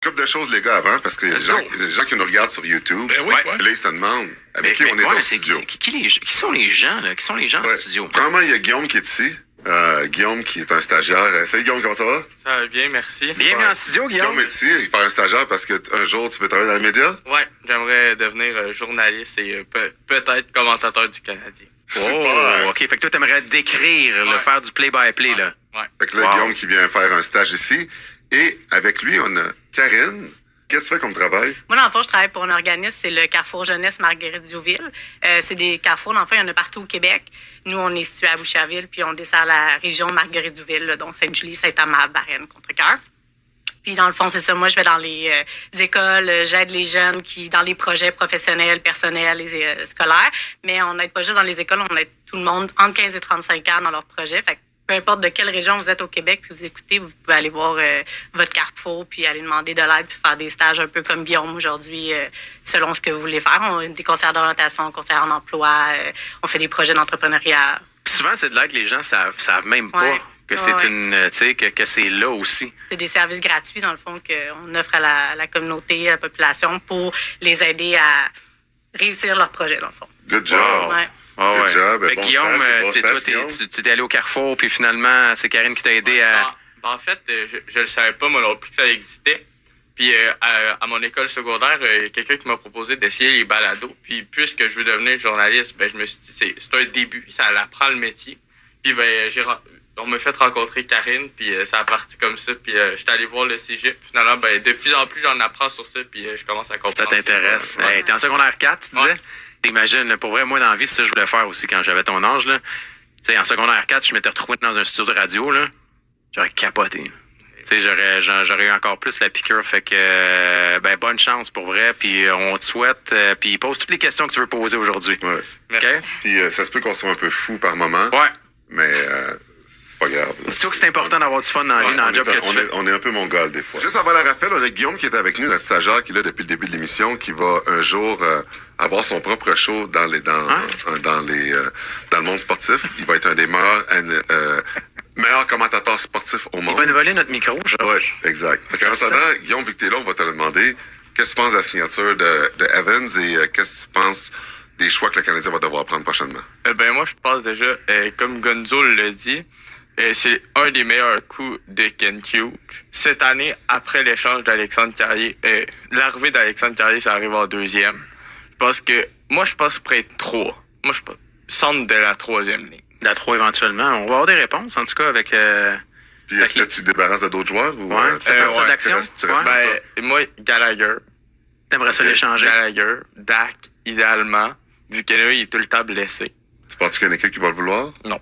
Couple de choses, les gars, avant, parce qu'il y a des gens qui nous regardent sur YouTube. Ben oui, Puis là, ils se demandent avec qui on est dans le studio. Qui sont les gens, là? Qui sont les gens en studio? Premièrement, il y a Guillaume qui est ici. Guillaume qui est un stagiaire. Salut Guillaume, comment ça va? Ça va bien, merci. Bienvenue en studio, Guillaume. Guillaume est ici, il fait un stagiaire parce qu'un jour, tu veux travailler dans les médias? Ouais, j'aimerais devenir journaliste et peut-être commentateur du Canadien. Super! OK, fait que toi, t'aimerais décrire, le faire du play-by-play, là. Ouais. Fait que là, Guillaume qui vient faire un stage ici. Et avec lui, on a Karine. Qu'est-ce que tu fais comme travail? Moi, dans le fond, je travaille pour un organisme, c'est le Carrefour Jeunesse Marguerite-Diouville. C'est des carrefours, dans le fond, il y en a partout au Québec. Nous, on est situé à Boucherville, puis on dessert la région Marguerite-Diouville, là, donc Sainte-Julie, Saint-Amand, Varennes, Contrecœur. Puis dans le fond, c'est ça. Moi, je vais dans les écoles, j'aide les jeunes qui dans les projets professionnels, personnels et scolaires. Mais on n'aide pas juste dans les écoles, on aide tout le monde entre 15 et 35 ans dans leurs projets. Fait que peu importe de quelle région vous êtes au Québec, puis vous écoutez, vous pouvez aller voir votre Carrefour, puis aller demander de l'aide, puis faire des stages un peu comme Guillaume aujourd'hui, selon ce que vous voulez faire. On a des conseillers d'orientation, conseillers en emploi, on fait des projets d'entrepreneuriat. Puis souvent, c'est de là que les gens savent même pas que c'est une, tu sais, que c'est là aussi. C'est des services gratuits, dans le fond, qu'on offre à la communauté, à la population, pour les aider à réussir leur projet, dans le fond. Good job! Ouais. Oh, Good ouais. job. Fait que Bon Guillaume, stage, toi, tu t'es allé au Carrefour, puis finalement, c'est Karine qui t'a aidé à... En fait, je ne savais pas, moi non plus, que ça existait. Puis à mon école secondaire, il y a quelqu'un qui m'a proposé d'essayer les balados. Puis puisque je veux devenir journaliste, ben, je me suis dit, c'est un début, ça apprend le métier. Puis ben, on m'a fait rencontrer Karine, puis ça a parti comme ça. Puis j'étais allé voir le cégep. Finalement, ben, de plus en plus, j'en apprends sur ça, puis je commence à comprendre. Ça t'intéresse. Hey, t'es en secondaire 4, tu disais? Ouais. Imagine, là, pour vrai, moi, dans la vie, c'est ça que je voulais faire aussi quand j'avais ton âge. Là. Tu sais, en secondaire 4, je m'étais retrouvé dans un studio de radio. Là. J'aurais capoté. Tu sais, j'aurais eu encore plus la piqûre. Fait que, ben, bonne chance pour vrai. Puis on te souhaite. Puis pose toutes les questions que tu veux poser aujourd'hui. Ouais. OK? Puis ça se peut qu'on soit un peu fou par moment. Ouais. Mais c'est pas grave. Dis-toi que c'est important d'avoir du fun dans la vie, dans le job que tu fais. On est un peu mongol des fois. Juste avant la rappel, on a Guillaume qui est avec nous, notre stagiaire qui est là depuis le début de l'émission, qui va un jour avoir son propre show dans le monde sportif. Il va être un des meilleurs commentateurs sportifs au monde. Il va nous voler notre micro, Oui, exact. En attendant, Guillaume, vu que t'es là, on va te le demander. Qu'est-ce que tu penses de la signature de Evans et qu'est-ce que tu penses des choix que le Canadien va devoir prendre prochainement? Ben moi, je pense déjà, comme Gonzo l'a dit, c'est un des meilleurs coups de Ken Hughes. Cette année, après l'échange d'Alexandre Carrier, l'arrivée d'Alexandre Carrier, ça arrive en deuxième. Parce que moi, je pense près de 3. Moi, je pense centre de la troisième ligne. La 3 éventuellement. On va avoir des réponses, en tout cas, avec... Puis est-ce que tu te débarrasses de d'autres joueurs? Ou, Ouais, tu t'attends ça d'action? Tu restes comme ça? Moi, Gallagher. T'aimerais ça l'échanger? Gallagher, Dak, idéalement, vu que là, il est tout le temps blessé. Tu penses qu'il y a une équipe qui va le vouloir? Non.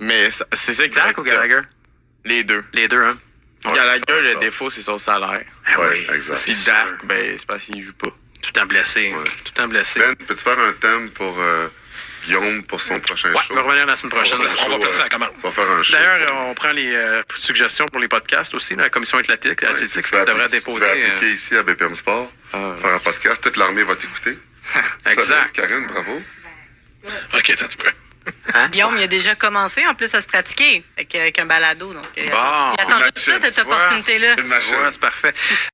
Mais c'est ça qui Dak ou Gallagher? Les deux. Les deux, hein? Gallagher, le défaut, c'est son salaire. Ah Ouais, oui, exact. c'est Puis sûr. Dak, ben, c'est parce qu'il joue pas. Tout le temps blessé. Ouais. Tout le temps blessé. Ben, peux-tu faire un thème pour Guillaume pour son prochain Ouais, show? on va revenir la semaine prochaine. On va placer la commande. On va faire un show. D'ailleurs, on prend les suggestions pour les podcasts aussi. La commission athlétique, Ouais, si tu ça veux devrait appliquer- déposer. Si tu veux appliquer ici à BPM Sport, faire un podcast, toute l'armée va t'écouter. Exact. Ça va, Karine, bravo. OK, ça tu peux. Guillaume, il a déjà commencé en plus à se pratiquer avec un balado. Donc, il Bon. attend juste ça, Imagine, cette tu vois. opportunité-là. Une machine. Ouais, c'est parfait.